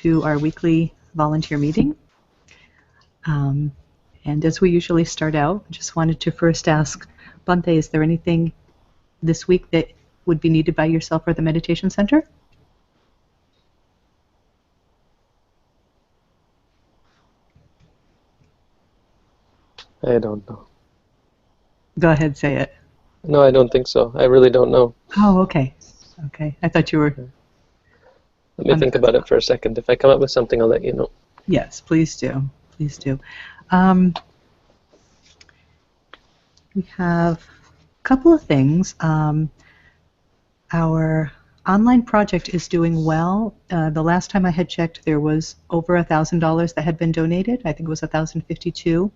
to our weekly volunteer meeting. And as we usually start out, I just wanted to first ask, Bante, is there anything this week that would be needed by yourself or the Meditation Center? I don't know. Go ahead, say it. No, I don't think so. I really don't know. Oh, okay. Okay. I thought you were... Let me think about it for a second. If I come up with something, I'll let you know. Yes, please do. Please do. We have a couple of things. Our online project is doing well. The last time I had checked, there was over $1,000 that had been donated. I think it was $1,052.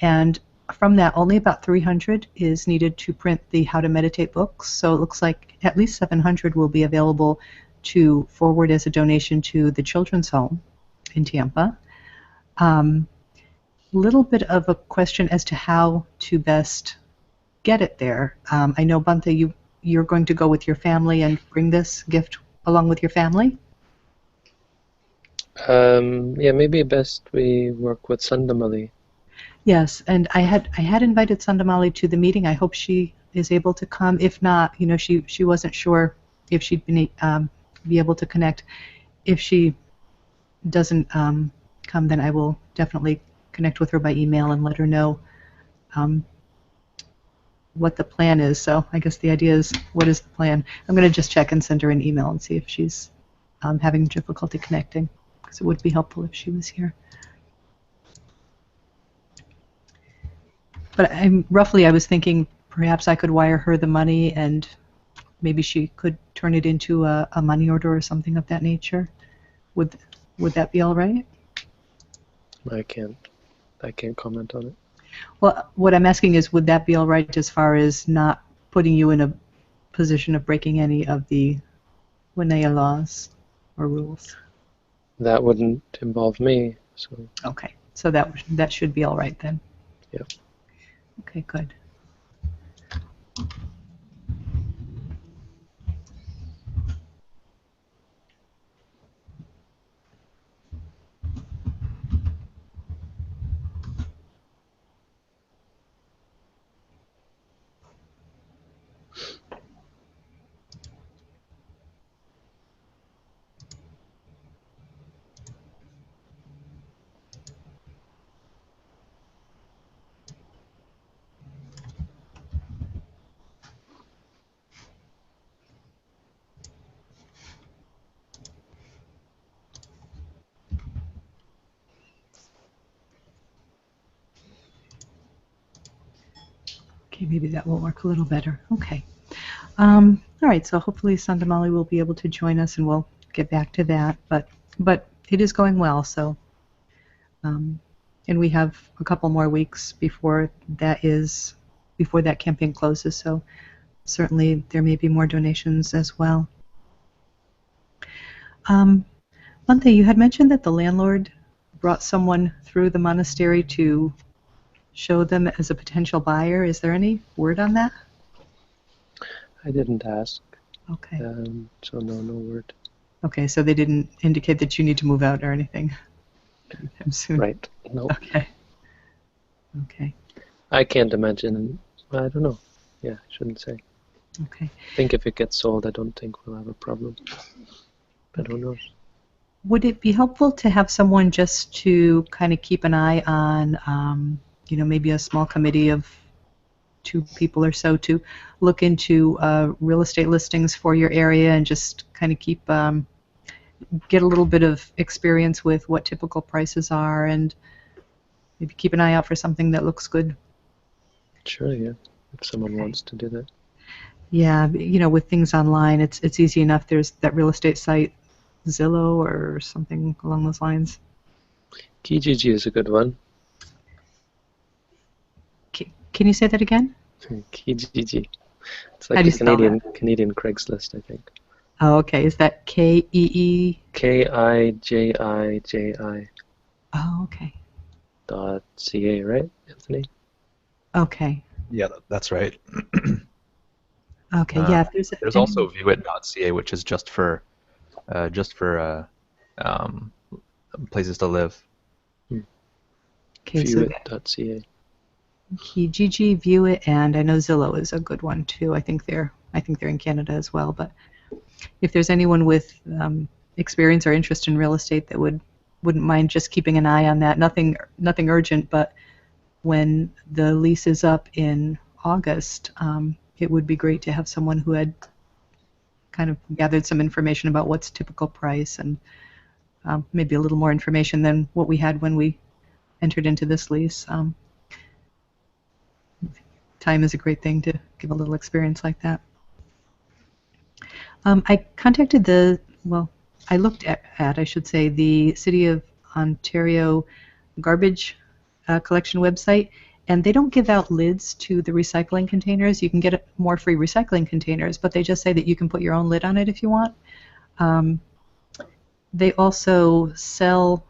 And from that, only about 300 is needed to print the How to Meditate books. So it looks like at least 700 will be available to forward as a donation to the Children's Home in Tampa. Little bit of a question as to how to best get it there. I know, Bante, you're going to go with your family and bring this gift along with your family? Yeah, maybe best we work with Sandamali. Yes, and I had invited Sandamali to the meeting. I hope she is able to come. If not, she wasn't sure if she'd be able to connect. If she doesn't come, then I will definitely connect with her by email and let her know what the plan is. So I guess the idea is, what is the plan? I'm going to just check and send her an email and see if she's having difficulty connecting, because it would be helpful if she was here. But I was thinking perhaps I could wire her the money and maybe she could turn it into a money order or something of that nature. Would that be all right? I can't comment on it. Well, what I'm asking is, would that be all right as far as not putting you in a position of breaking any of the Winaya laws or rules? That wouldn't involve me, so. Okay, so that should be all right then. Yeah. Okay, good. Okay, maybe that will work a little better. Okay. All right, so hopefully Sandamali will be able to join us and we'll get back to that. But it is going well, so. And we have a couple more weeks before that campaign closes, so certainly there may be more donations as well. One thing, you had mentioned that the landlord brought someone through the monastery to show them as a potential buyer. Is there any word on that? I didn't ask. Okay. So no word. Okay, so they didn't indicate that you need to move out or anything anytime soon. Right. No. Okay. Okay. I can't imagine. I don't know. Yeah, I shouldn't say. Okay. I think if it gets sold, I don't think we'll have a problem. But who knows? Would it be helpful to have someone just to kind of keep an eye on, maybe a small committee of 2 people or so to look into real estate listings for your area and just kind of get a little bit of experience with what typical prices are and maybe keep an eye out for something that looks good? Sure, yeah. If someone wants to do that. Yeah, with things online, it's easy enough. There's that real estate site, Zillow or something along those lines. Kijiji is a good one. Can you say that again? Kijiji. It's like a Canadian Craigslist, I think. Oh, okay. Is that K-E-E? Kijiji. Oh, okay. .ca, right, Anthony? Okay. Yeah, that's right. Okay, yeah. There's also viewit.ca, which is just for places to live. Okay, Viewit.ca. Kijiji, Viewit, and I know Zillow is a good one too. I think they're in Canada as well. But if there's anyone with experience or interest in real estate that wouldn't mind just keeping an eye on that, nothing urgent, but when the lease is up in August, it would be great to have someone who had kind of gathered some information about what's typical price and maybe a little more information than what we had when we entered into this lease. Time is a great thing to give a little experience like that. I contacted I looked at, I should say, the City of Ontario garbage collection website, and they don't give out lids to the recycling containers. You can get more free recycling containers, but they just say that you can put your own lid on it if you want. They also sell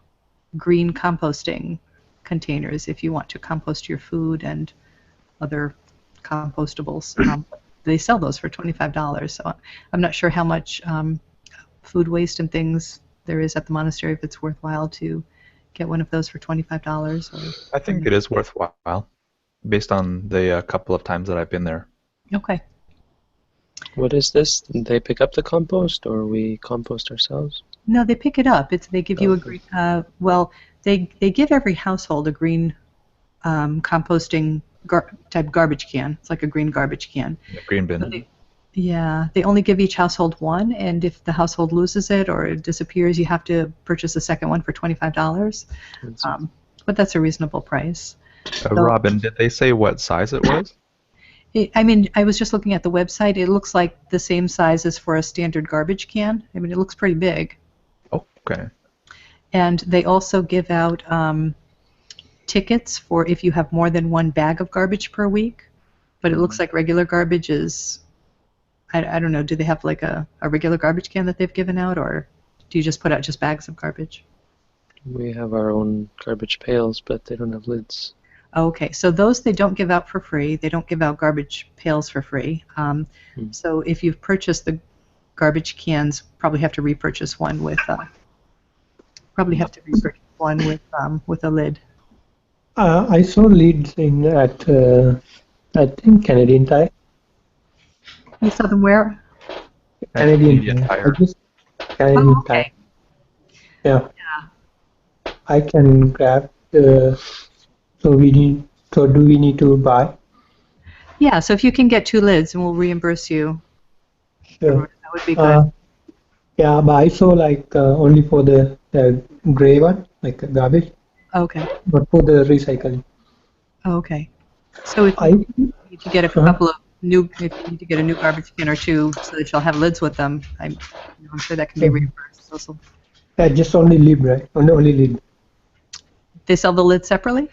green composting containers if you want to compost your food and other compostables. They sell those for $25, so I'm not sure how much food waste and things there is at the monastery, if it's worthwhile to get one of those for $25. I think it is worthwhile, based on the couple of times that I've been there. Okay. What is this? They pick up the compost, or we compost ourselves? No, they pick it up. They give you a green. They give every household a green composting type garbage can. It's like a green garbage can. A green bin. They only give each household one, and if the household loses it or it disappears, you have to purchase a second one for $25. But that's a reasonable price. Robin, did they say what size it was? I was just looking at the website. It looks like the same size as for a standard garbage can. I mean, it looks pretty big. Okay. And they also give out tickets for if you have more than one bag of garbage per week. But it looks like regular garbage is, I don't know, do they have like a regular garbage can that they've given out, or do you just put out just bags of garbage? We have our own garbage pails, but they don't have lids. Okay, so those they don't give out for free. They don't give out garbage pails for free. So if you've purchased the garbage cans, probably have to repurchase one with with a lid. I saw leads at I think Canadian Tire. You saw them where? Canadian Tire. Canadian Tire. Yeah. I can grab. So do we need to buy? Yeah. So if you can get 2 lids, and we'll reimburse you. Sure. That would be good. Yeah, but I saw like only for the gray one, like garbage. Okay. But for the recycling. Okay. So if you need to get a couple of if you need to get a new garbage can or 2 so that you'll have lids with them, I'm sure that can be reimbursed. Also. Yeah, just only lid, right? Only lid. They sell the lid separately?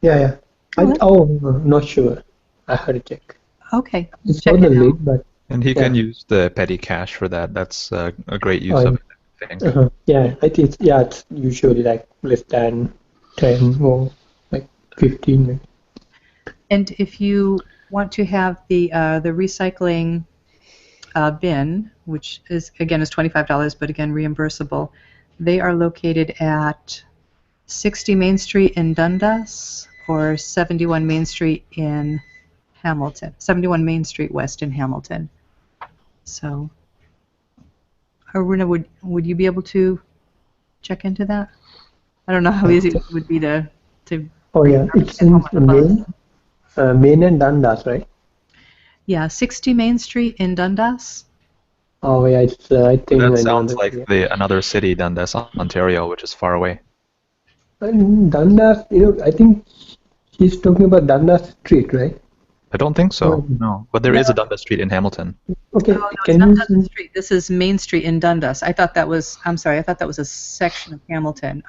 Yeah. Not sure. I had to check. Okay. It's on the lid, but. And he can use the petty cash for that. That's a great use of it, I think. Yeah, I think it's usually like less than 10 or like 15. And if you want to have the recycling bin, which is $25, but again reimbursable, they are located at 60 Main Street in Dundas or 71 Main Street in Hamilton, 71 Main Street West in Hamilton. So, Aruna, would you be able to check into that? I don't know how easy it would be to. Oh yeah, it's in Main and Dundas, right? Yeah, 60 Main Street in Dundas. Oh yeah, it's I think that sounds like another city, Dundas, Ontario, which is far away. Dundas, I think he's talking about Dundas Street, right? I don't think so. No, but there is a Dundas Street in Hamilton. Okay, no, it's not Dundas Street. This is Main Street in Dundas. I thought that was a section of Hamilton.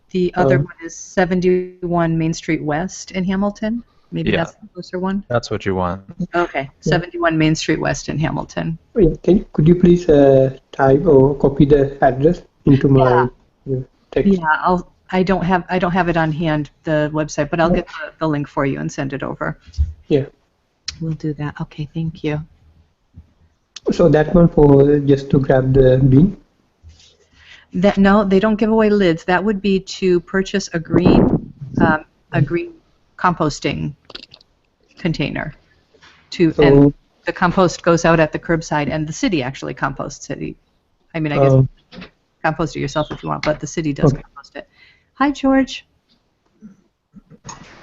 The other one is 71 Main Street West in Hamilton. Maybe that's the closer one. That's what you want. Okay, 71 Main Street West in Hamilton. Could you please type or copy the address into my text? Yeah, I don't have it on hand, the website, but I'll get the link for you and send it over. Yeah. We'll do that. Okay, thank you. So that one for just to grab the bin? No, they don't give away lids. That would be to purchase a green composting container. And So, the compost goes out at the curbside, and the city actually composts it. I mean, I guess compost it yourself if you want, but the city does compost it. Hi, George.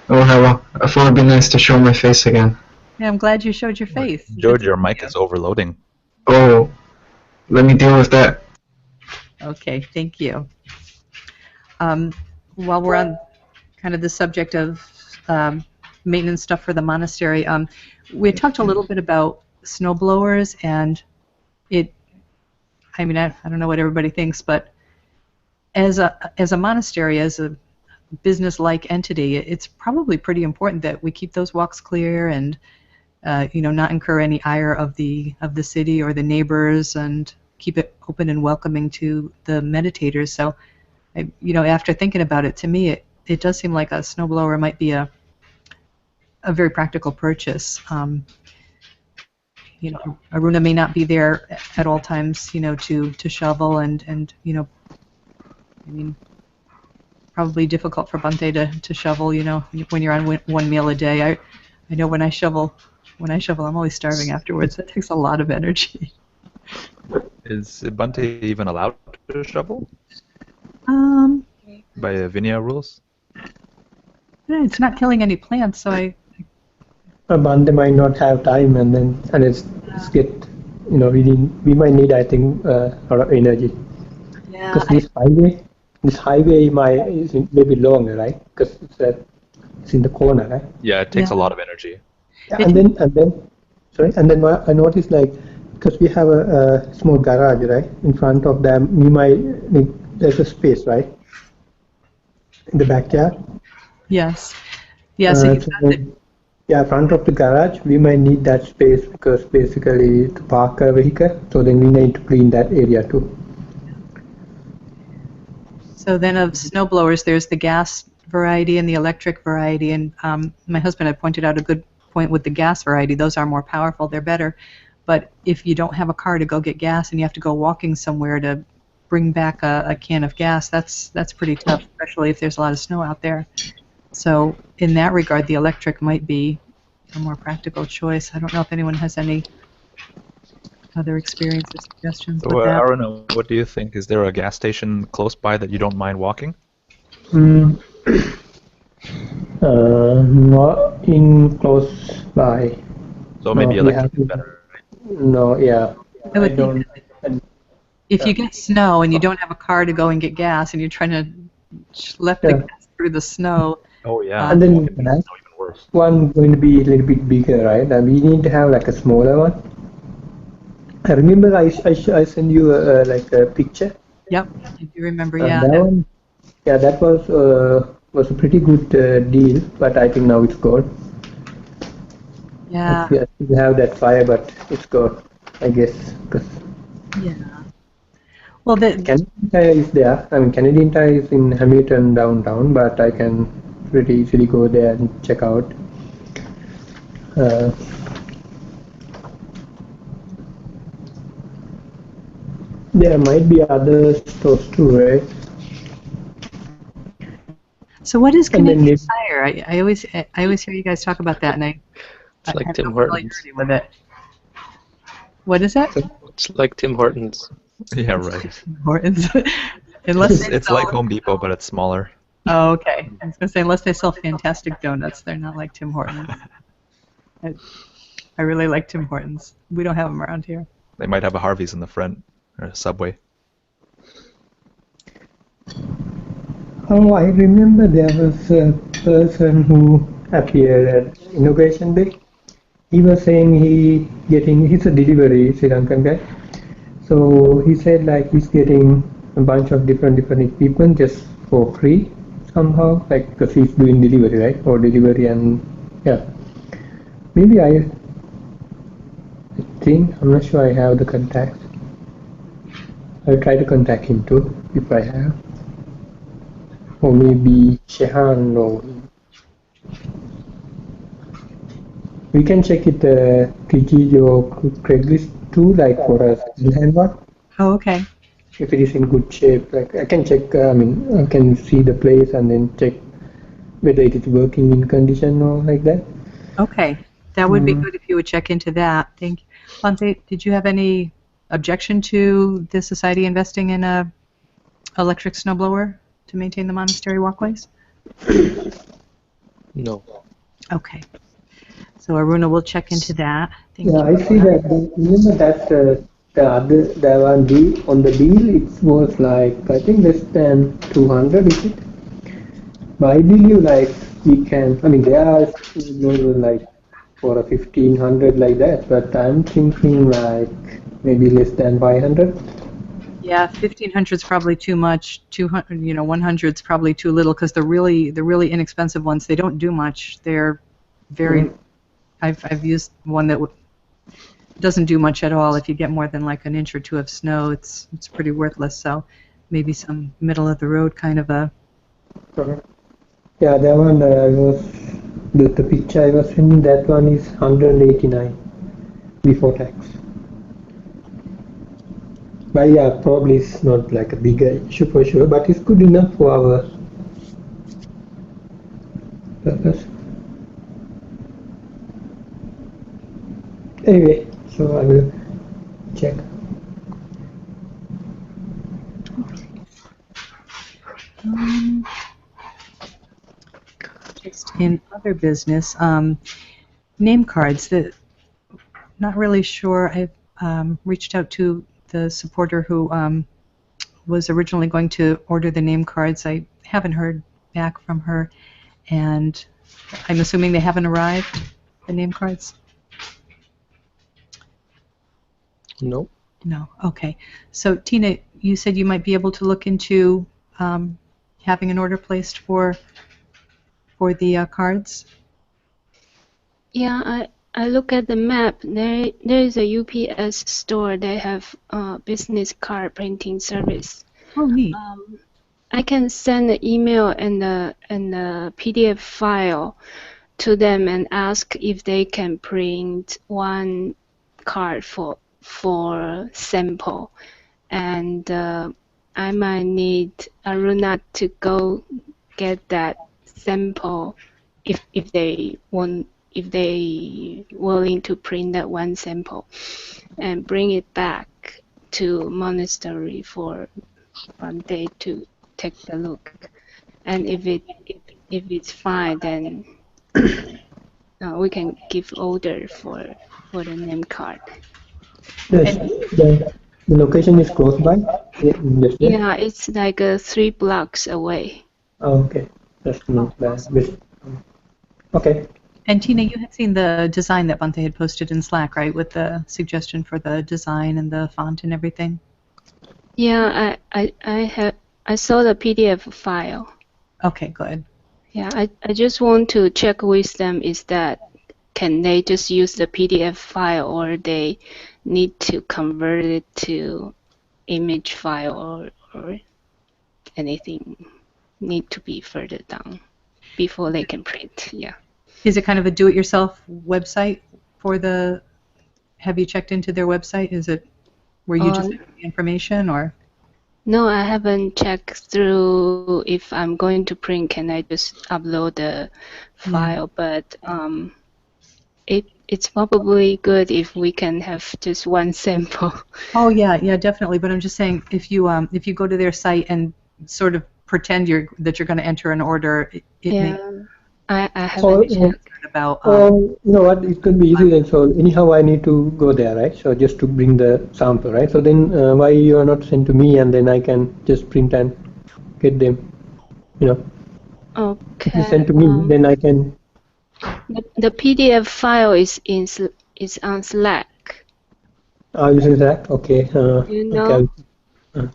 Oh, hello. I thought it'd be nice to show my face again. Yeah, I'm glad you showed your face. George, your mic is overloading. Oh, let me deal with that. Okay, thank you. While we're on kind of the subject of maintenance stuff for the monastery, we talked a little bit about snow blowers, and I mean, I don't know what everybody thinks, but as a monastery, as a business-like entity, it's probably pretty important that we keep those walks clear and not incur any ire of the city or the neighbors, and keep it open and welcoming to the meditators. So, after thinking about it, to me, it does seem like a snowblower might be a very practical purchase. Aruna may not be there at all times, to shovel, and I mean, probably difficult for Bante to shovel, when you're on one meal a day. I know when I shovel, I'm always starving afterwards. That takes a lot of energy. Is Bunty even allowed to shovel by Vinaya rules? It's not killing any plants, so Bande might not have time, and it's get, we might need, I think, a lot of energy. yeah. Because this highway is maybe longer, right? Because it's in the corner, right? Yeah, it takes a lot of energy. Yeah, and then I noticed, like, because we have a small garage, right, in front of them, there's a space, right, in the backyard. Yes. Yeah. So front of the garage, we might need that space because basically to park a vehicle. So then we need to clean that area too. So then of snow blowers, there's the gas variety and the electric variety. And my husband had pointed out a good point with the gas variety. Those are more powerful. They're better. But if you don't have a car to go get gas and you have to go walking somewhere to bring back a can of gas, that's pretty tough, especially if there's a lot of snow out there. So in that regard, the electric might be a more practical choice. I don't know if anyone has any other experience or suggestions with that. Aruna, what do you think? Is there a gas station close by that you don't mind walking? Not in close by. So maybe electric is better. No, yeah. I would think if you get snow and you don't have a car to go and get gas and you're trying to schlep the gas through the snow. Oh, yeah. And then even worse. One going to be a little bit bigger, right? And we need to have like a smaller one. I remember I sent you a picture. Yep, I do remember. That was a pretty good deal, but I think now it's gone. Yeah. We still have that fire, but it's gone, I guess. Yeah. Well, Canadian Tire is there. I mean, Canadian Tire is in Hamilton downtown, but I can pretty easily go there and check out. There might be other stores too, right? So what is Canadian Tire? I always hear you guys talk about that, and it's like Tim Hortons. With it. What is that? It's like Tim Hortons. Yeah, right. Tim Hortons. It's like Home Depot, but it's smaller. Oh, okay. I was going to say, unless they sell fantastic donuts, they're not like Tim Hortons. I really like Tim Hortons. We don't have them around here. They might have a Harvey's in the front, or a Subway. Oh, I remember there was a person who appeared at Innovation Day. He was saying he's a delivery Sri Lankan guy. So he said like he's getting a bunch of different equipment just for free somehow, like because he's doing delivery, right? Or delivery, and yeah. Maybe I think, I'm not sure I have the contact. I'll try to contact him too if I have. Or maybe Shehan, or we can check it Kijiji or Craigslist too, like for us. Oh, okay. if it is in good shape. Like I can check. I can see the place and then check whether it is working in condition or like that. Okay, that would be good if you would check into that. Thank you. Bhante, did you have any objection to the society investing in a electric snowblower to maintain the monastery walkways? No. Okay. So Aruna will check into that. Thank Yeah, you. I see that. Remember that the one deal on the deal, it was like I think less than 200, is it? But I believe like we can. I mean, there are like for a 1500 like that, but I'm thinking like maybe less than 500. Yeah, 1500 is probably too much. 200, 100 is probably too little because the really inexpensive ones, they don't do much. They're very. I've used one that doesn't do much at all. If you get more than like an inch or two of snow, it's pretty worthless. So maybe some middle of the road kind of a. Yeah, that one I was the picture I was sending. That one is 189 before tax. But yeah, probably it's not like a bigger issue for sure, but it's good enough for our purpose. Anyway, so I will check. Just in other business, name cards. Not really sure. I've reached out to the supporter who was originally going to order the name cards. I haven't heard back from her, and I'm assuming they haven't arrived, the name cards? No. No. Okay. So, Tina, you said you might be able to look into having an order placed for the cards? Yeah, I look at the map. There is a UPS store. They have business card printing service. Oh, neat. I can send an email and a PDF file to them and ask if they can print one card for sample. And I might need Aruna to go get that sample if they willing to print that one sample and bring it back to monastery for one day to take a look. And if it's fine, then we can give order for the name card. Yes, the location is close by. Yes, yes. Yeah, it's like 3 blocks away. Oh, okay, that's not bad. Okay. And Tina, you had seen the design that Bante had posted in Slack, right, with the suggestion for the design and the font and everything? Yeah, I saw the PDF file. Okay, good. Yeah, I just want to check with them is that can they just use the PDF file or they need to convert it to image file or anything need to be further down before they can print. Yeah. Is it kind of a do-it-yourself website for the? Have you checked into their website? Is it where you just enter the information or? No, I haven't checked through if I'm going to print. Can I just upload the file? But it's probably good if we can have just one sample. Oh yeah, definitely. But I'm just saying, if you go to their site and sort of pretend that you're going to enter an order, it may. I haven't checked. About. You know what? It could be easy then. So anyhow, I need to go there, right? So just to bring the sample, right? So then, why you are not sent to me, and then I can just print and get them, you know? Okay. If you send to me, then I can. The PDF file is on Slack. You send that? Okay. You know? Okay.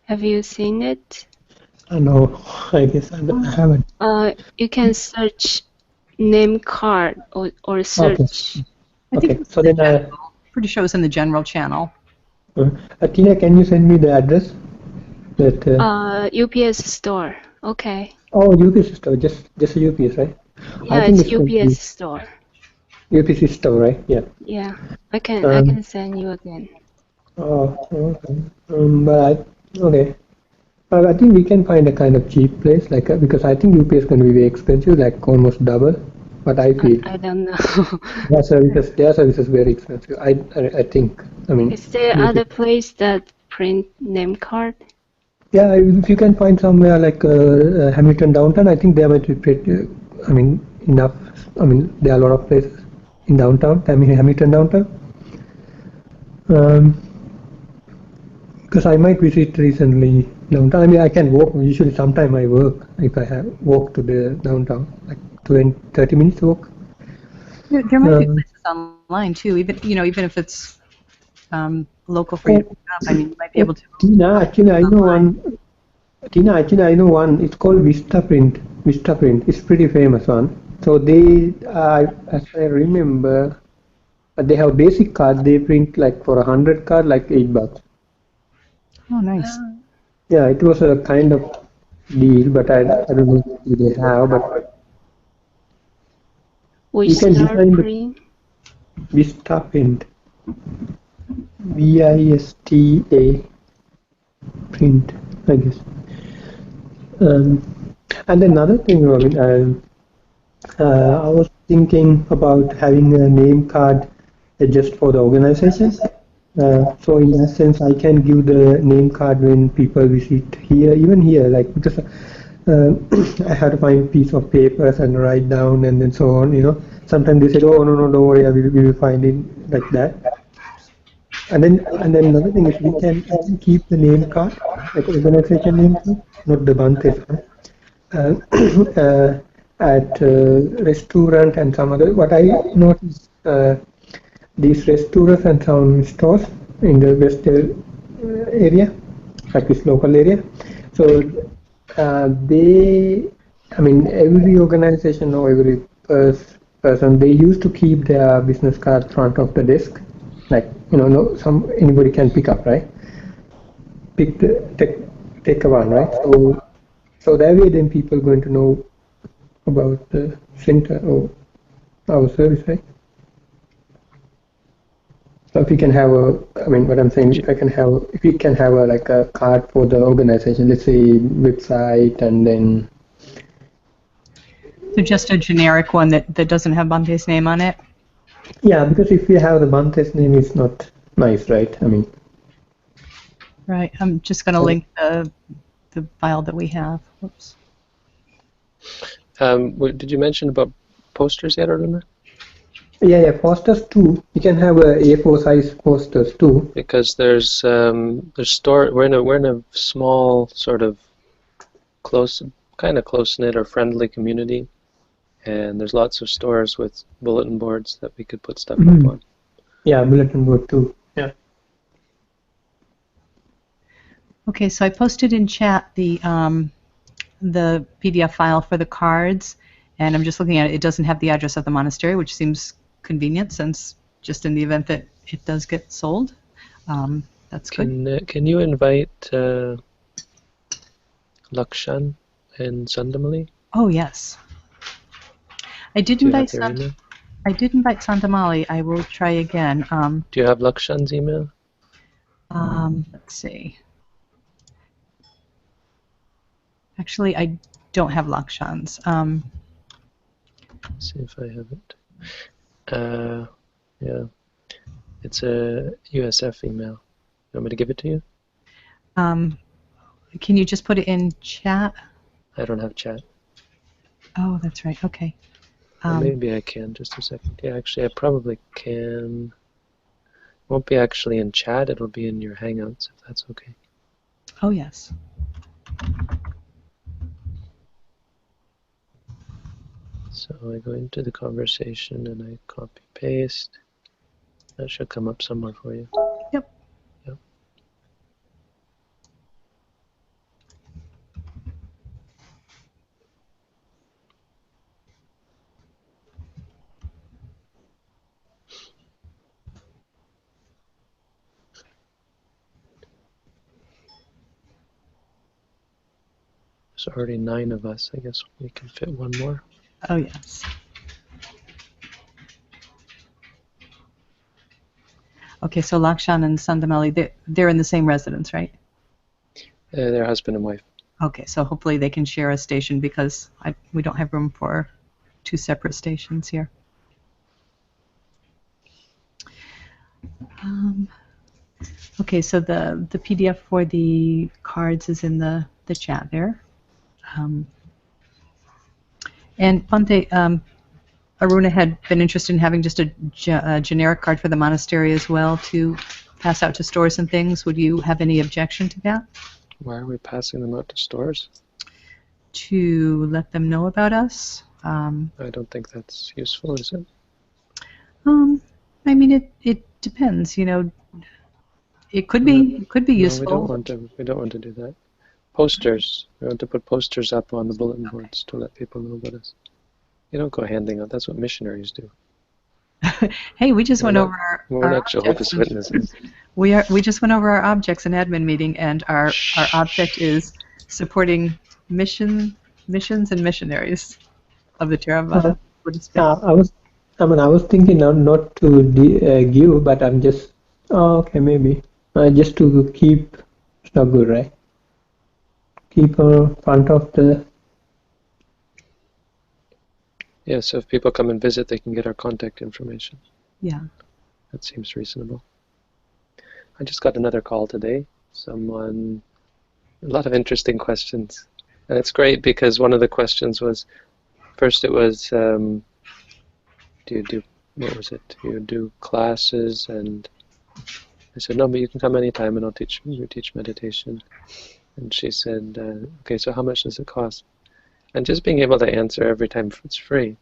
Have you seen it? No, I guess I haven't. You can search name card or search. Okay. So then pretty sure it's in the general channel. Tina, can you send me the address? That UPS store. Okay. Oh, UPS store, just a UPS, right? Yeah, I think it's UPS store. UPS store, right? Yeah. Yeah, I can send you again. Oh, okay. But Okay. I think we can find a kind of cheap place, like because I think UP is going to be very expensive, like almost double. What I feel. I don't know. Their service is very expensive. I think. I mean, Is there other place that print name card? yeah, if you can find somewhere like Hamilton downtown, I think there might be pretty, I mean, enough. I mean, there are a lot of places in downtown, I mean, Hamilton downtown. Um, because I might visit recently downtown. I mean, I can walk. Usually, sometime I work if I have walk to the downtown, like 20, 30 minutes walk. There might be Um, places online too, even if it's local for you to pick up. I mean, you might be able to Tina, find actually, I know online. one. Tina, actually, I know one. It's called Vista Print. Vista Print. It's pretty famous one. So they, as I remember, they have basic card. They print like for 100 card, like $8. Oh, nice. Yeah, it was a kind of deal, but I don't know if they have. But We you can start design the print. Vista Print. Vista print, I guess. Um, and another thing, Robin, I was thinking about having a name card just for the organization. So in that sense, I can give the name card when people visit here, even here, like because I had to find piece of papers and write down and then so on. Sometimes they said, "Oh no, no, don't worry, we will find it like that." And then another thing is I can keep the name card, like organization name card, not the Bantes one, at restaurant and some other. What I noticed, these restaurants and some stores in the west area, like this local area. So I mean, every organization or every person, they used to keep their business card front of the desk, like no, anybody can pick up, right? Pick the take one, right? So that way, then people going to know about the center or our service, right? So if we can have I mean, what I'm saying, if we can have like a card for the organization, let's say website, and then So just a generic one that doesn't have Bante's name on it. yeah, because if we have the Bantes name, it's not nice, right? I mean, Right. I'm just going to link the file that we have. Whoops. Did you mention about posters yet, Aruna? yeah, posters too. You can have a A4 size posters too. Because there's store. We're in a small sort of kind of close knit or friendly community, and there's lots of stores with bulletin boards that we could put stuff up on. Yeah, bulletin board too. Yeah. Okay, so I posted in chat the PDF file for the cards, and I'm just looking at it. It doesn't have the address of the monastery, which seems convenient since just in the event that it does get sold. That's good. Can you invite Lakshan and Sandamali? Oh, yes. I did Do you have invite their email? I did invite Santamali. I will try again. Do you have Lakshan's email? Let's see. Actually, I don't have Lakshan's. See if I have it. Yeah, it's a USF email. You want me to give it to you? Can you just put it in chat? I don't have chat. Oh, that's right. Okay. Well, maybe I can. Just a second. Yeah, actually, I probably can. It won't be actually in chat. It'll be in your Hangouts, if that's okay. Oh, yes. So I go into the conversation and I copy paste. That should come up somewhere for you. Yep. Yep. There's already 9 of us. I guess we can fit one more. Oh, yes. Okay, so Lakshan and Sandamali, they're in the same residence, right? They're husband and wife. Okay, so hopefully they can share a station because we don't have room for 2 separate stations here. Okay, so the PDF for the cards is in the chat there. And Ponte, Aruna had been interested in having just a generic card for the monastery as well to pass out to stores and things. Would you have any objection to that? Why are we passing them out to stores? To let them know about us. I don't think that's useful, is it? I mean, it depends. You know, it could be useful. No, we don't want to do that. Posters. We want to put posters up on the bulletin boards to let people know about us. You don't go handing out. That's what missionaries do. Hey, we just went over We're our not Jehovah's Witnesses. We just went over our objects in admin meeting, and our object is supporting missions and missionaries of the Theravada Buddhist faith. I was thinking not to give, but I'm just okay, maybe just to keep. It's not good, right? Keep in front of the. Yeah, so if people come and visit, they can get our contact information. Yeah. That seems reasonable. I just got another call today. A lot of interesting questions. And it's great because one of the questions was, first it was, do you do classes? And I said, no, but you can come anytime and I'll teach meditation. And she said, okay, so how much does it cost? And just being able to answer every time it's free.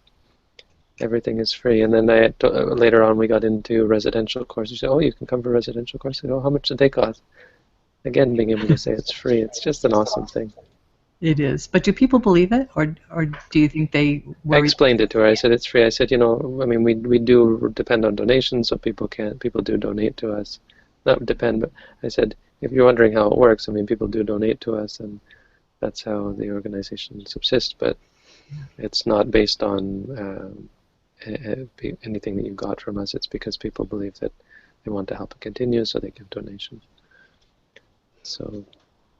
Everything is free. And then later on we got into residential courses. She said, oh, you can come for residential courses. Oh, how much did they cost? Again, being able to say it's free. It's just an awesome thing. It is. But do people believe it, or do you think they worry? I explained it to her. I said it's free. I said, I mean, we do depend on donations, so people do donate to us. Not depend, but I said, if you're wondering how it works, I mean, people do donate to us, and that's how the organization subsists, but it's not based on anything that you got from us. It's because people believe that they want to help it continue, so they give donations. So,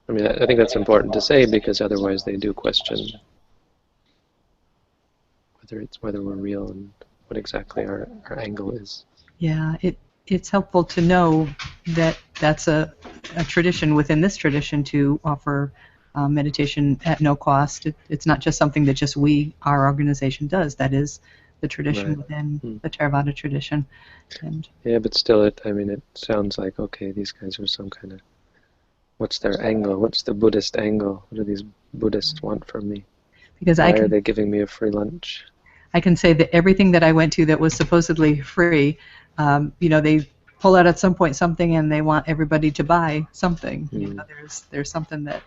I mean, I think that's important to say because otherwise they do question whether we're real and what exactly our angle is. Yeah, it's helpful to know that that's a tradition within this tradition to offer meditation at no cost. It's not just something that just our organization does. That is the tradition within the Theravada tradition. And yeah, but still, it sounds like, okay, these guys are some kind of, what's their angle? What's the Buddhist angle? What do these Buddhists want from me? Because why are they giving me a free lunch? I can say that everything that I went to that was supposedly free, they pull out at some point something and they want everybody to buy something. There's something that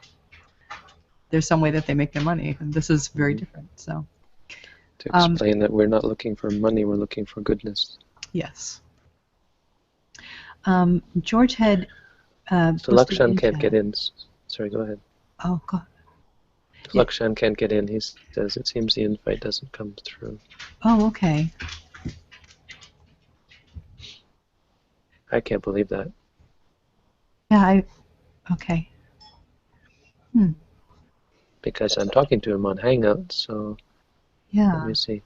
there's some way that they make their money, and this is very different. So to explain that we're not looking for money, we're looking for goodness. Yes. George had. So Lakshan can't get in. Sorry, go ahead. Oh, God. Lakshan can't get in. He says it seems the invite doesn't come through. Oh, okay. I can't believe that. Yeah, okay. Because I'm talking to him on Hangout, so yeah. Let me see.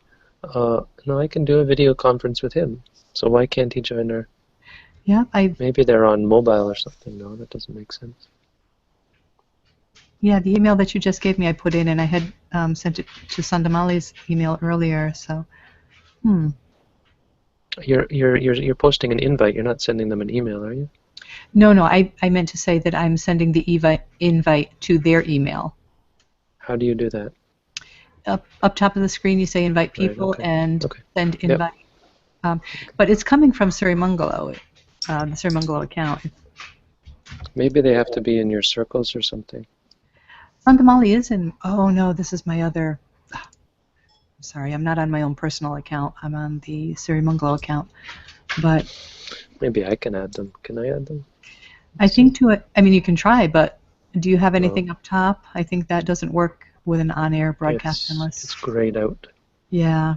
No, I can do a video conference with him. So why can't he join our... Yeah, Maybe they're on mobile or something. No, that doesn't make sense. Yeah, the email that you just gave me, I put in, and I had sent it to Sandamali's email earlier. So, You're posting an invite. You're not sending them an email, are you? No. I meant to say that I'm sending the invite to their email. How do you do that? Up top of the screen, you say invite people and send invite. Yep. But it's coming from Sirimangalo, the Sirimangalo account. Maybe they have to be in your circles or something. Sandamali is in. Oh no, this is my other. I'm sorry, I'm not on my own personal account. I'm on the Sirimangalo account. But maybe I can add them. Can I add them? I think you can try, but do you have anything up top? I think that doesn't work with an on-air broadcast unless it's grayed out. Yeah.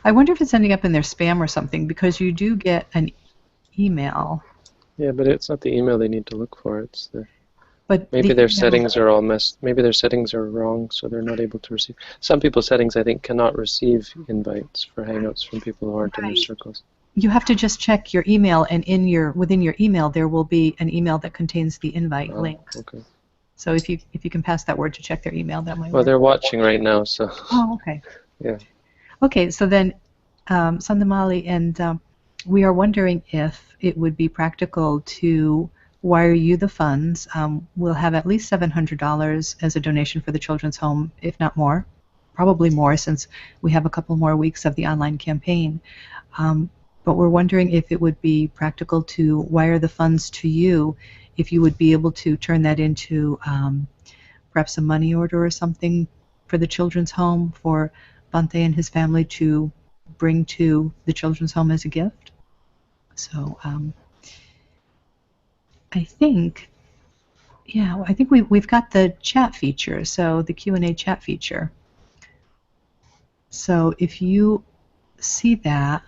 I wonder if it's ending up in their spam or something, because you do get an email Yeah, but it's not the email they need to look for. It's the But maybe the their email, settings are all messed. Maybe their settings are wrong, so they're not able to receive. Some people's settings, I think, cannot receive invites for Hangouts from people who aren't in their right. circles. You have to just check your email, and within your email there will be an email that contains the invite link. Okay. So if you can pass that word to check their email, that might Well, work. they're watching right now, so. Oh, okay. Yeah. Okay, so then, Sandamali, and we are wondering if it would be practical to wire you the funds. We'll have at least $700 as a donation for the children's home, if not more, probably more, since we have a couple more weeks of the online campaign. But we're wondering if it would be practical to wire the funds to you, if you would be able to turn that into perhaps a money order or something for the children's home for Bante and his family to bring to the children's home as a gift. So I think, yeah, I think we've got the chat feature, so the Q&A chat feature. So if you see that,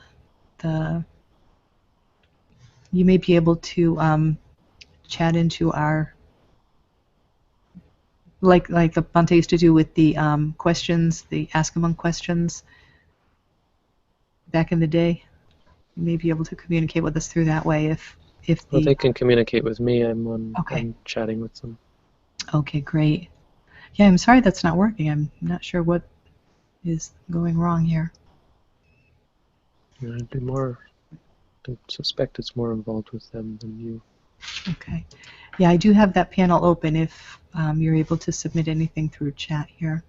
you may be able to chat into our, like Bante used to do with the questions, the Ask Among questions back in the day. You may be able to communicate with us through that way if Well, the... they can communicate with me. I'm Okay. chatting with them. Okay, great. Yeah, I'm sorry that's not working. I'm not sure what is going wrong here. Yeah, I'd be more. I suspect it's more involved with them than you. Okay. Yeah, I do have that panel open if you're able to submit anything through chat here,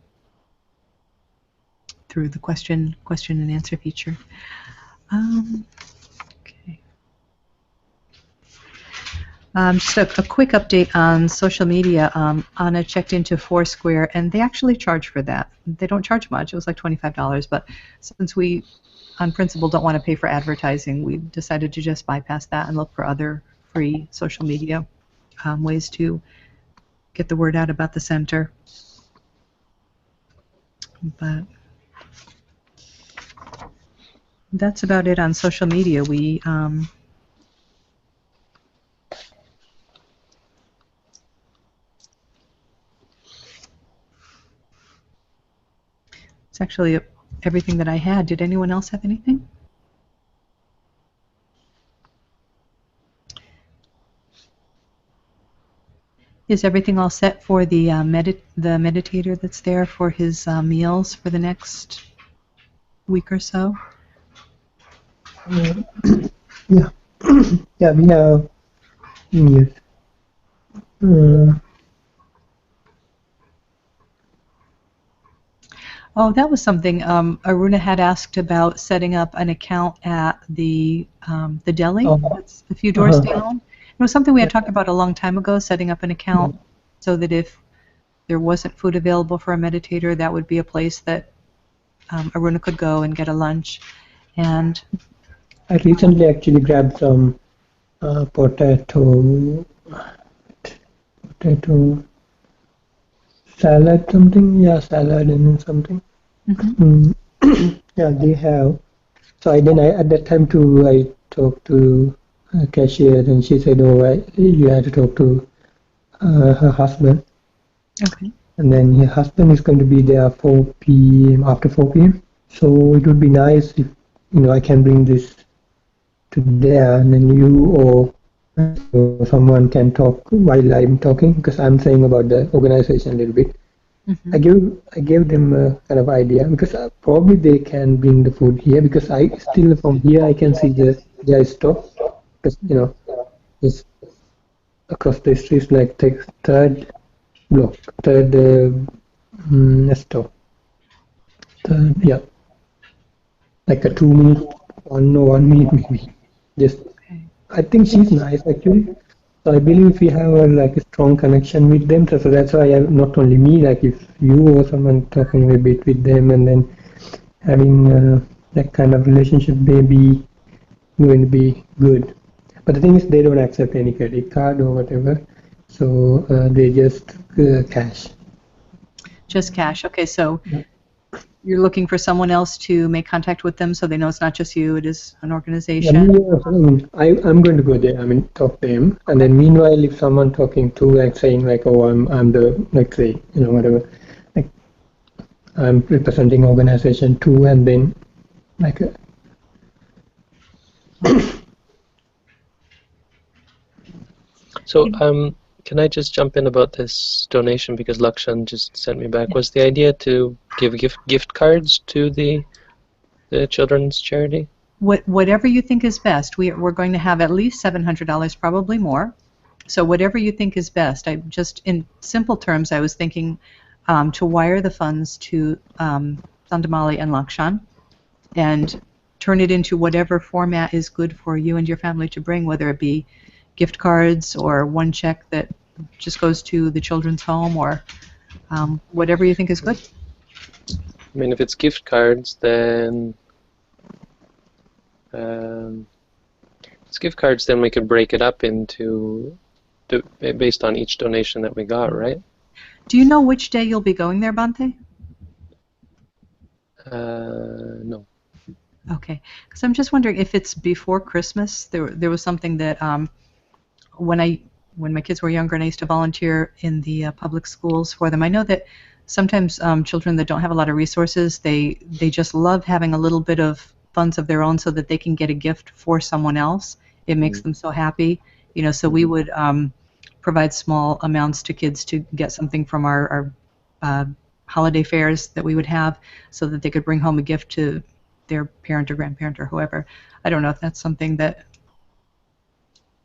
through the question and answer feature. Okay. Just a quick update on social media. Anna checked into Foursquare, and they actually charge for that. They don't charge much. It was like $25, but since we, on principle, don't want to pay for advertising, we decided to just bypass that and look for other free social media ways to get the word out about the center. But that's about it on social media. We it's actually everything that I had. Did anyone else have anything? Is everything all set for the the meditator that's there for his meals for the next week or so? Yeah. Yeah, we have yes. Oh, that was something Aruna had asked about, setting up an account at the deli. That's a few doors down. It was something we had talked about a long time ago, setting up an account so that if there wasn't food available for a meditator, that would be a place that Aruna could go and get a lunch. And I recently actually grabbed some potato salad something. Yeah, salad and then something. Yeah, they have. So I at that time too I talked to a cashier and she said, "Oh, you had to talk to her husband." okay. And then her husband is going to be there 4 p.m. after 4 p.m. So it would be nice if I can bring this to there, and then you or someone can talk while I'm talking, because I'm saying about the organization a little bit. I gave them a kind of idea, because probably they can bring the food here, because I still from here I can see their store, because it's across the street, like third block, third store, yeah, like a 2 minute, 1 minute maybe. Just I think she's nice actually. So I believe we have like a strong connection with them. So that's why not only me, like if you or someone talking a bit with them, and then having that kind of relationship may be going to be good. But the thing is, they don't accept any credit card or whatever. So they just cash. Just cash. Okay, so you're looking for someone else to make contact with them so they know it's not just you, it is an Yeah, organization. I'm going to go there. I mean, talk to him, and then meanwhile, if someone talking to like saying like, oh, I'm the like say whatever, like I'm representing organization too, and then like So, can I just jump in about this donation because Lakshan just sent me back? Was the idea to give gift cards to the children's charity? Whatever you think is best. We're going to have at least $700, probably more. So whatever you think is best. I just, in simple terms, I was thinking to wire the funds to Sandamali and Lakshan and turn it into whatever format is good for you and your family to bring, whether it be gift cards or one check that just goes to the children's home or whatever you think is good. I mean, if it's gift cards, then if it's gift cards, then we could break it up into based on each donation that we got, right? Do you know which day you'll be going there, Bante? No. Okay, because I'm just wondering if it's before Christmas. There was something that when my kids were younger and I used to volunteer in the public schools for them. I know that sometimes children that don't have a lot of resources, they just love having a little bit of funds of their own so that they can get a gift for someone else. It makes them so happy, So we would provide small amounts to kids to get something from our holiday fairs that we would have, so that they could bring home a gift to their parent or grandparent or whoever. I don't know if that's something that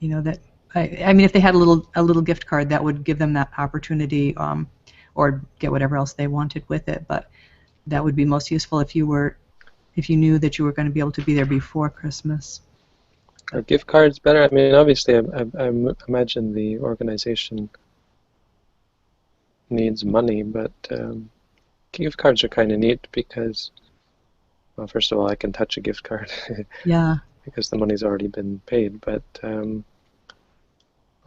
that I mean, if they had a little gift card, that would give them that opportunity, or get whatever else they wanted with it. But that would be most useful if you knew that you were going to be able to be there before Christmas. Are gift cards better? I mean, obviously, I imagine the organization needs money, but gift cards are kind of neat because, well, first of all, I can touch a gift card. Yeah. Because the money's already been paid, but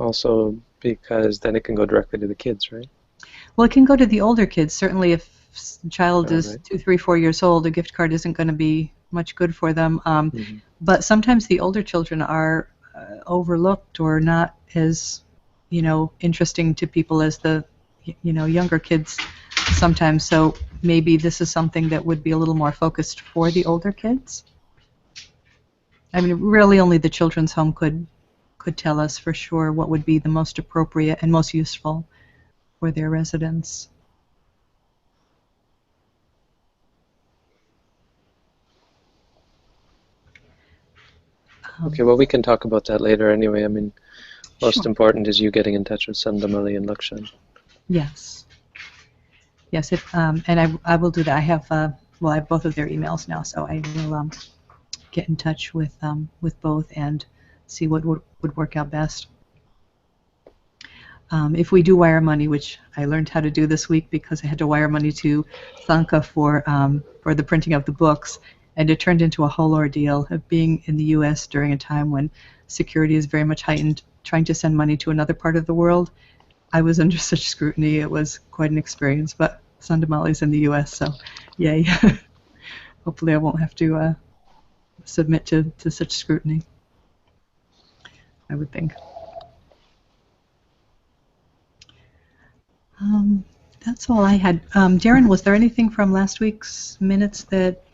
also because then it can go directly to the kids, right? Well, it can go to the older kids. Certainly, if a child is right. 2, 3, 4 years old, a gift card isn't going to be much good for them. But sometimes the older children are overlooked or not as, interesting to people as the, younger kids sometimes. So maybe this is something that would be a little more focused for the older kids. I mean, really only the children's home could tell us for sure what would be the most appropriate and most useful for their residents. Okay, well, we can talk about that later anyway. I mean, most Sure. important is you getting in touch with Sandamali and Lakshan. Yes. Yes, and I will do that. I have I have both of their emails now, so I will get in touch with both and see what would work out best. If we do wire money, which I learned how to do this week because I had to wire money to Sanka for the printing of the books, and it turned into a whole ordeal of being in the U.S. during a time when security is very much heightened. Trying to send money to another part of the world, I was under such scrutiny. It was quite an experience, but Sandamali's in the U.S., so yay. Hopefully I won't have to submit to such scrutiny, I would think. That's all I had. Darren, was there anything from last week's minutes that...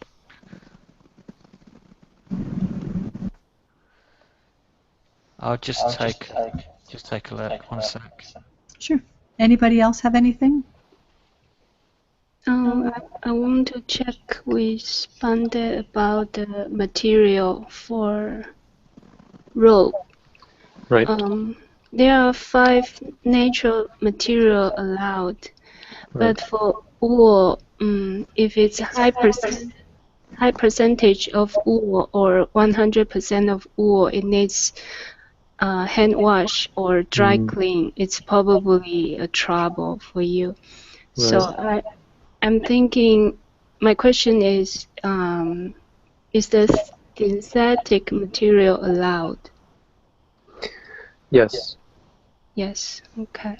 I'll just take a look. 1 sec. Sure. Anybody else have anything? I want to check with Bande about the material for rope. Right. There are 5 natural material allowed, but for wool, if it's high percentage of wool or 100% of wool, it needs hand wash or dry clean. It's probably a trouble for you. So I'm thinking, my question is the synthetic material allowed? Yes. Yes, okay.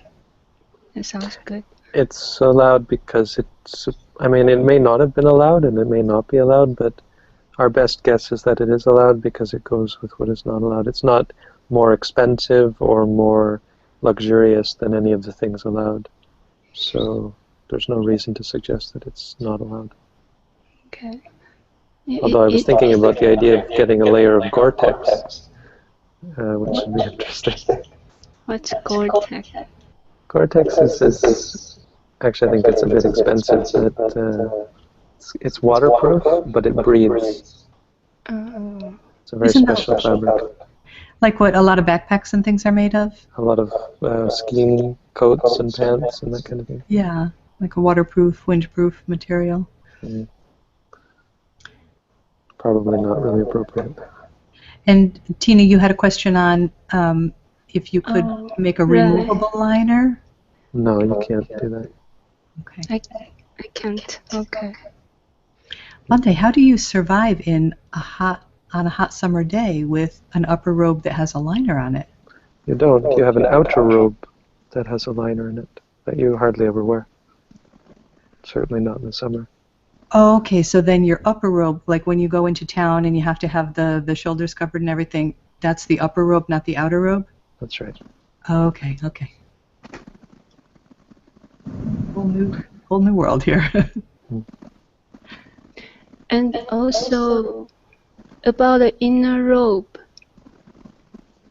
That sounds good. It's allowed because it's, I mean, it may not have been allowed and it may not be allowed, but our best guess is that it is allowed because it goes with what is not allowed. It's not more expensive or more luxurious than any of the things allowed. So there's no reason to suggest that it's not allowed. Okay. Although I was thinking about the idea of getting a layer of Gore-Tex, which would be interesting. What's Gore-Tex? Gore-Tex is actually, I think it's a bit expensive, but it's waterproof, but it breathes. Oh. It's a very Isn't that- special fabric. Like what a lot of backpacks and things are made of? A lot of skiing coats and pants and that kind of thing. Yeah, like a waterproof, windproof material. Mm. Probably not really appropriate. And Tina, you had a question on if you could make a right. removable liner? No, you can't do that. Okay. I can't. Okay. Monte, how do you survive on a hot summer day with an upper robe that has a liner on it? You don't. You have an outer robe that has a liner in it that you hardly ever wear. Certainly not in the summer. Oh, okay, so then your upper robe, like when you go into town and you have to have the shoulders covered and everything, that's the upper robe, not the outer robe? That's right. Oh, okay. Whole new world here. And also about the inner robe.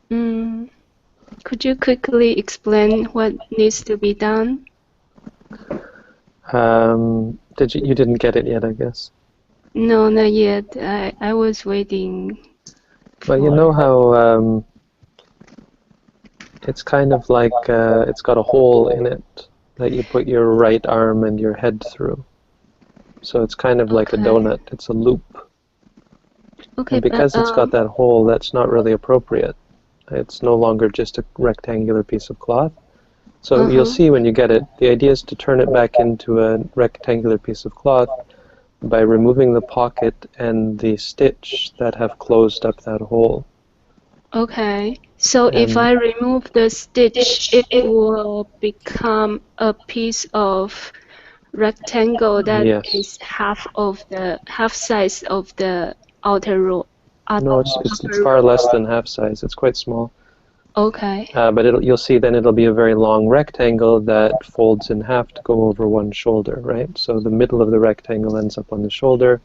Could you quickly explain what needs to be done? You didn't get it yet, I guess. No, not yet. I was waiting. Well, you know how it's kind of like it's got a hole in it that you put your right arm and your head through. So it's kind of like a donut. It's a loop. Okay, And because it's got that hole, that's not really appropriate. It's no longer just a rectangular piece of cloth. So you'll see when you get it, the idea is to turn it back into a rectangular piece of cloth by removing the pocket and the stitch that have closed up that hole. Okay, so if I remove the stitch, it will become a piece of rectangle that is half size of the outer row. No, it's far less than half size. It's quite small. Okay. But you'll see then it'll be a very long rectangle that folds in half to go over one shoulder, right? So the middle of the rectangle ends up on the shoulder,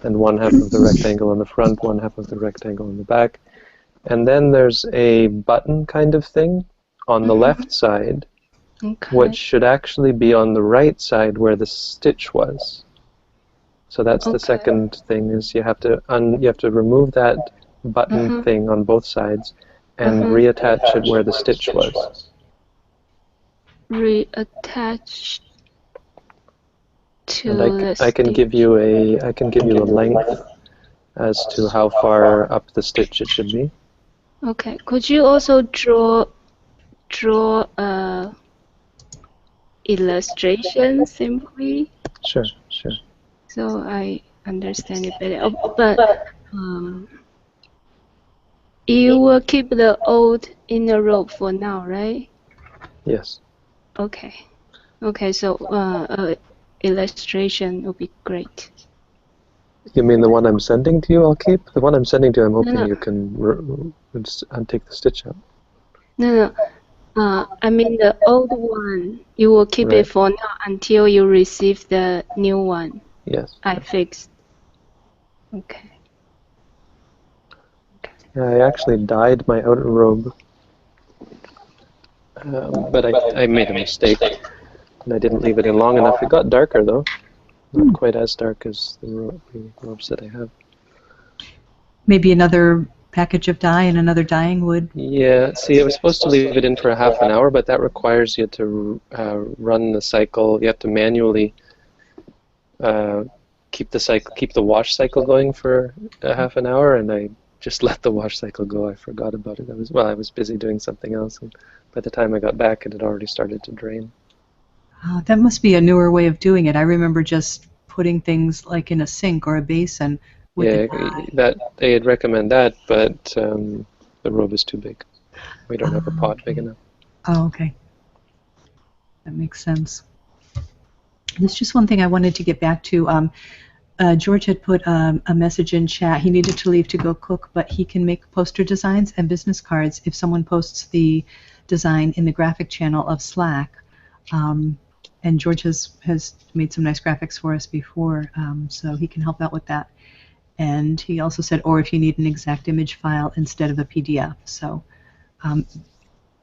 and one half of the rectangle on the front, one half of the rectangle on the back. And then there's a button kind of thing on the left side, which should actually be on the right side where the stitch was. So that's the second thing, is you have to remove that button thing on both sides and reattach it where the stitch was. Reattach to And I can give you a length as to how far up the stitch it should be. Okay. Could you also draw a illustration simply? Sure. So I understand it better. But you will keep the old inner robe for now, right? Yes. Okay. So illustration would be great. You mean the one I'm sending to you I'll keep? The one I'm sending to you I'm hoping you can just untake the stitch out. No. I mean the old one. You will keep it for now until you receive the new one. Yes. I fixed. Okay. Yeah, I actually dyed my outer robe, but I made a mistake, and I didn't leave it in long enough. It got darker, though. Not quite as dark as the robes that I have. Maybe another package of dye and another dyeing would... Yeah, see, I was supposed to leave it in for a half an hour, but that requires you to run the cycle. You have to manually keep the wash cycle going for a half an hour, and I just let the wash cycle go. I forgot about it. I was busy doing something else, and by the time I got back, it had already started to drain. That must be a newer way of doing it. I remember just putting things like in a sink or a basin. They'd recommend that, but the robe is too big. We don't have a pot big enough. Oh, okay. That makes sense. There's just one thing I wanted to get back to. George had put a message in chat. He needed to leave to go cook, but he can make poster designs and business cards if someone posts the design in the graphic channel of Slack. And George has made some nice graphics for us before, so he can help out with that. And he also said, or if you need an exact image file instead of a PDF. So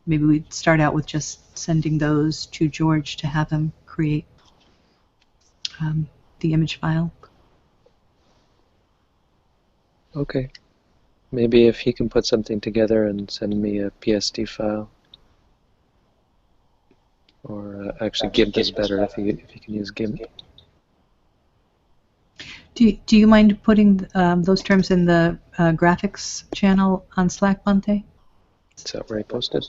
maybe we'd start out with just sending those to George to have him create the image file. Okay. Maybe if he can put something together and send me a PSD file. Or actually GIMP is better if you can use GIMP. Do you mind putting those terms in the graphics channel on Slack, Bhante? Is that where I posted?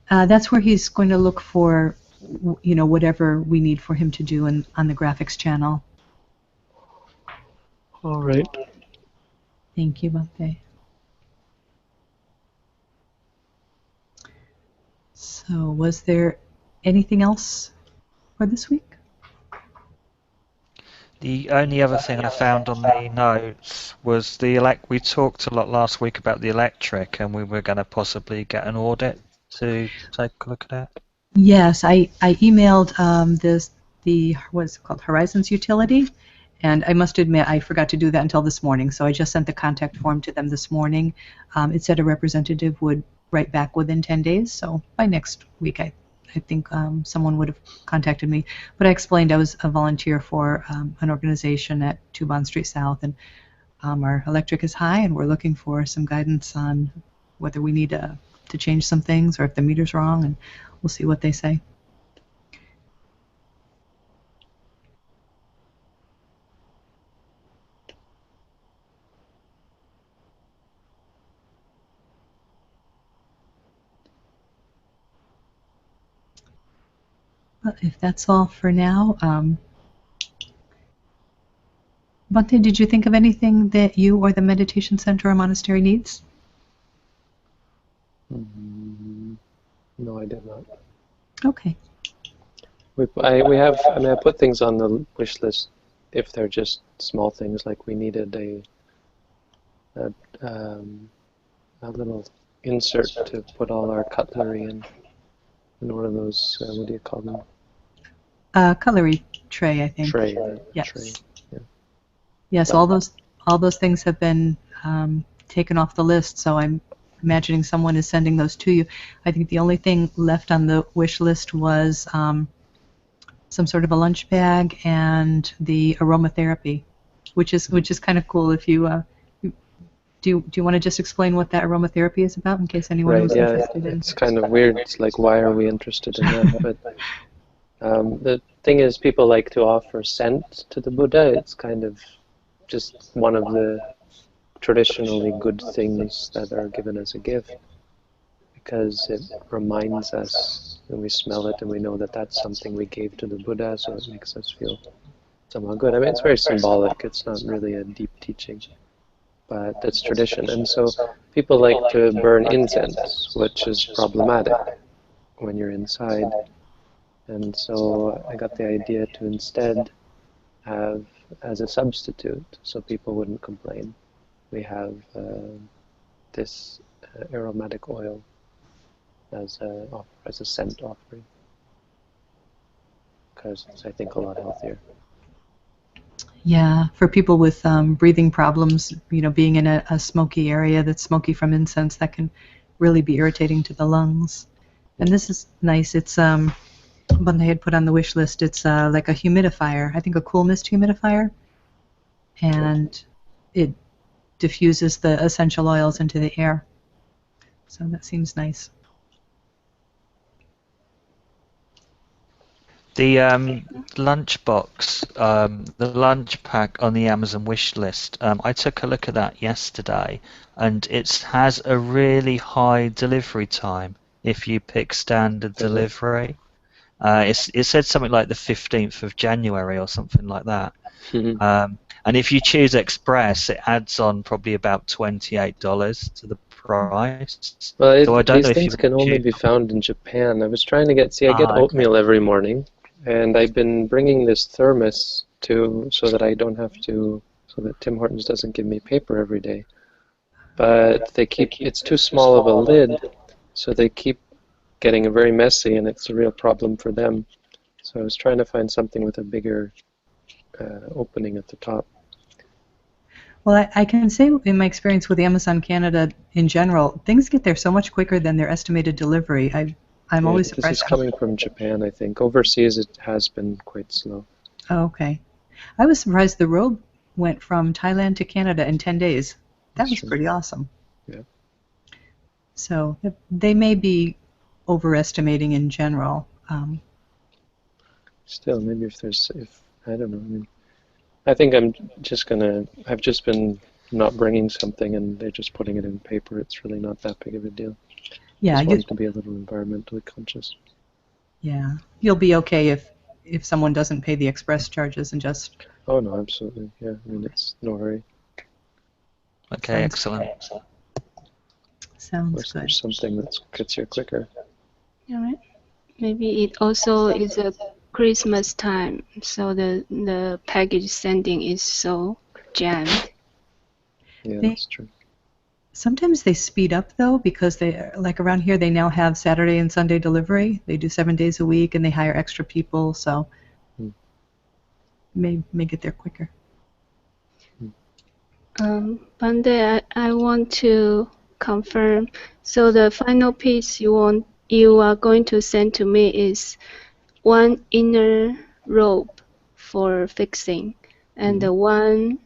That's where he's going to look for, whatever we need for him to do on the graphics channel. All right. Thank you, Bhante. So, was there anything else for this week? The only other thing I found on the notes was we talked a lot last week about the electric, and we were going to possibly get an audit to take a look at it. Yes, I emailed what's it called, Horizons Utility, and I must admit I forgot to do that until this morning, so I just sent the contact form to them this morning. It said a representative would write back within 10 days, so by next week I think someone would have contacted me. But I explained I was a volunteer for an organization at 2 Bond Street South, and our electric is high, and we're looking for some guidance on whether we need to change some things or if the meter's wrong, and we'll see what they say. But if that's all for now, Bhante, did you think of anything that you or the meditation center or monastery needs? No, I did not. Okay. I put things on the wish list if they're just small things, like we needed a little insert to put all our cutlery in one of those, what do you call them? Cutlery tray, I think. Tray. Yes. Tray. Yeah. Yes, all those things have been taken off the list, so I'm imagining someone is sending those to you. I think the only thing left on the wish list was some sort of a lunch bag and the aromatherapy, which is kind of cool. If you do you want to just explain what that aromatherapy is about in case anyone was interested in? It's kind of weird. It's like, why are we interested in that? But the thing is, people like to offer scent to the Buddha. It's kind of just one of the traditionally good things that are given as a gift, because it reminds us when we smell it and we know that that's something we gave to the Buddha, so it makes us feel somehow good. I mean, it's very symbolic. It's not really a deep teaching, but it's tradition. And so people like to burn incense, which is problematic when you're inside. And so I got the idea to instead have, as a substitute, so people wouldn't complain, we have this aromatic oil as a scent offering, because it's, I think, a lot healthier. Yeah, for people with breathing problems, being in a smoky area that's smoky from incense, that can really be irritating to the lungs. And this is nice. It's one they had put on the wish list. It's like a humidifier, I think a cool mist humidifier, and it diffuses the essential oils into the air. So that seems nice. The lunchbox, the lunch pack on the Amazon wish list, I took a look at that yesterday, and it has a really high delivery time if you pick standard delivery. It said something like the 15th of January or something like that. And if you choose Express, it adds on probably about $28 to the price. Well, so I don't these know if things can only be found in Japan. I was trying to I get oatmeal every morning, And I've been bringing this thermos so that I don't have to, so that Tim Hortons doesn't give me paper every day. But it's too small of a lid, so they keep getting very messy, and it's a real problem for them. So I was trying to find something with a bigger opening at the top. Well, I can say in my experience with Amazon Canada in general, things get there so much quicker than their estimated delivery. I'm Yeah, always this surprised is coming from Japan, I think. Overseas, it has been quite slow. Oh, okay. I was surprised the robe went from Thailand to Canada in 10 days. That That's was true. pretty awesome. Yeah. So they may be overestimating in general. Still, maybe if I don't know. I mean, I think I've just been not bringing something, and they're just putting it in paper. It's really not that big of a deal. Yeah, Just wanted to be a little environmentally conscious. yeah, you'll be okay if someone doesn't pay the express charges and just. Oh no, absolutely. Yeah, I mean it's no hurry. Okay, Sounds excellent. Sounds Unless good. there's something that gets here quicker. All right. Maybe it also is a Christmas time, so the package sending is so jammed. Yeah, They- that's true. Sometimes they speed up though because they like around here they now have Saturday and Sunday delivery. They do 7 days a week and they hire extra people, so may get there quicker. Bande, I want to confirm. So the final piece you are going to send to me is one inner rope for fixing, and the one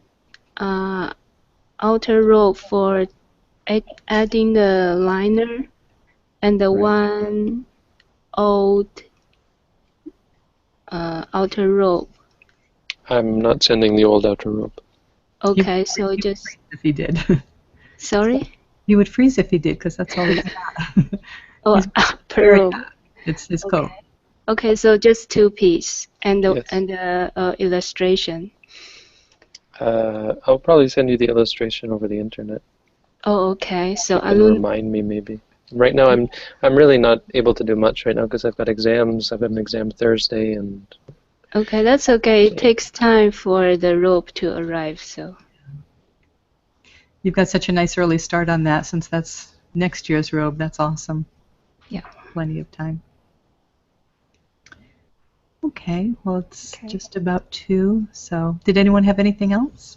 outer rope for adding the liner, and the one old outer rope. I'm not sending the old outer rope. Okay, so just If he did. sorry. He would freeze if he did because that's all he's got. Oh, He's per rope. It's his coat. Okay, so just two piece and the Yes. illustration. I'll probably send you the illustration over the internet. Oh, okay. So You can remind me maybe. Right now, I'm really not able to do much right now because I've got exams. I've got an exam Thursday, and okay, that's okay. It takes time for the rope to arrive. So You've got such a nice early start on that since that's next year's robe. That's awesome. yeah. Plenty of time. Okay, well, it's just about 2. So, did anyone have anything else?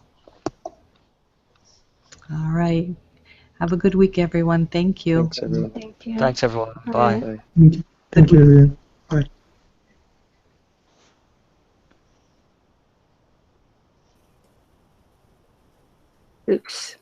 All right. Have a good week, everyone. Thank you. thanks everyone. Thank you. Thanks, everyone. Bye. Bye. Thank you, everyone. Bye. Oops.